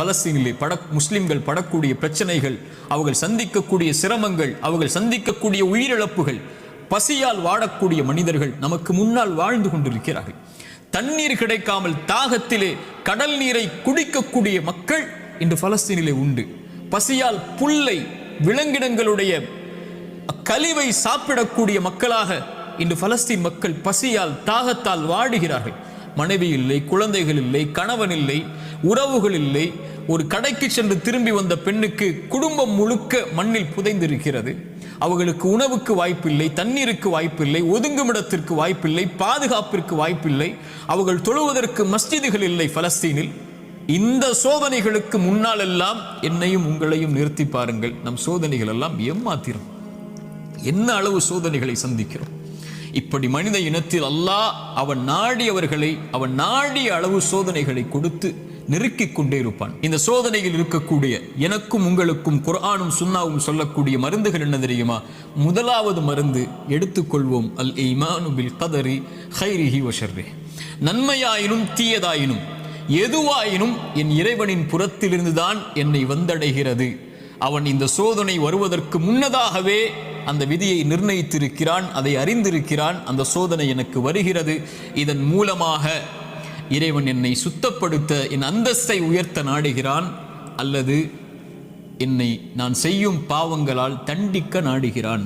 பலஸ்தீனிலே முஸ்லிம்கள் படக்கூடிய பிரச்சனைகள், அவர்கள் சந்திக்கக்கூடிய சிரமங்கள், அவர்கள் சந்திக்கக்கூடிய உயிரிழப்புகள், பசியால் வாடக்கூடிய மனிதர்கள் நமக்கு முன்னால் வாழ்ந்து கொண்டிருக்கிறார்கள். தண்ணீர் கிடைக்காமல் தாகத்திலே கடல் நீரை குடிக்கக்கூடிய மக்கள் இன்று பலஸ்தீனிலே உண்டு. பசியால் புல்லை, விலங்கினங்களுடைய கழிவை சாப்பிடக்கூடிய மக்களாக இன்று பலஸ்தீன் மக்கள் பசியால் தாகத்தால் வாடுகிறார்கள். மனைவி இல்லை, குழந்தைகள் இல்லை, கணவன் இல்லை, உறவுகள் இல்லை. ஒரு கடைக்கு சென்று திரும்பி வந்த பெண்ணுக்கு குடும்பம் முழுக்க மண்ணில் புதைந்திருக்கிறது. அவர்களுக்கு உணவுக்கு வாய்ப்பில்லை, தண்ணீருக்கு வாய்ப்பில்லை, ஒதுங்குமிடத்திற்கு வாய்ப்பில்லை, பாதுகாப்பிற்கு வாய்ப்பில்லை. அவர்கள் தொழுவதற்கு மஸ்ஜிதுகள் இல்லை பலஸ்தீனில். இந்த சோதனைகளுக்கு முன்னால் எல்லாம் என்னையும் உங்களையும் நிறுத்தி பாருங்கள். நம் சோதனைகள் எல்லாம் ஏமாத்திரம். என்ன அளவு சோதனைகளை சந்திக்கிறோம். இப்படி மனித இனத்தில் அல்லாஹ் அவன் நாடியவர்களை அவன் நாடிய அளவு சோதனைகளை கொடுத்து நெருக்கிக் கொண்டே இருப்பான். இந்த சோதனையில் இருக்கக்கூடிய எனக்கும் உங்களுக்கும் குர்ஆனும் சுன்னாவும் சொல்லக்கூடிய மருந்துகள் என்ன தெரியுமா? முதலாவது மருந்து எடுத்துக்கொள்வோம், அல் ஈமானு பில் கதரி கைரிஹி வ ஷர்ரிஹி. நன்மையாயினும் தீயதாயினும் எதுவாயினும் என் இறைவனின் புறத்திலிருந்துதான் என்னை வந்தடைகிறது. அவன் இந்த சோதனை வருவதற்கு முன்னதாகவே அந்த விதியை நிர்ணயித்திருக்கிறான், அதை அறிந்திருக்கிறான். அந்த சோதனை எனக்கு வருகிறது. இதன் மூலமாக இறைவன் என்னை சுத்தப்படுத்த, என் அந்தஸ்தை உயர்த்த நாடுகிறான், அல்லது என்னை நான் செய்யும் பாவங்களால் தண்டிக்க நாடுகிறான்.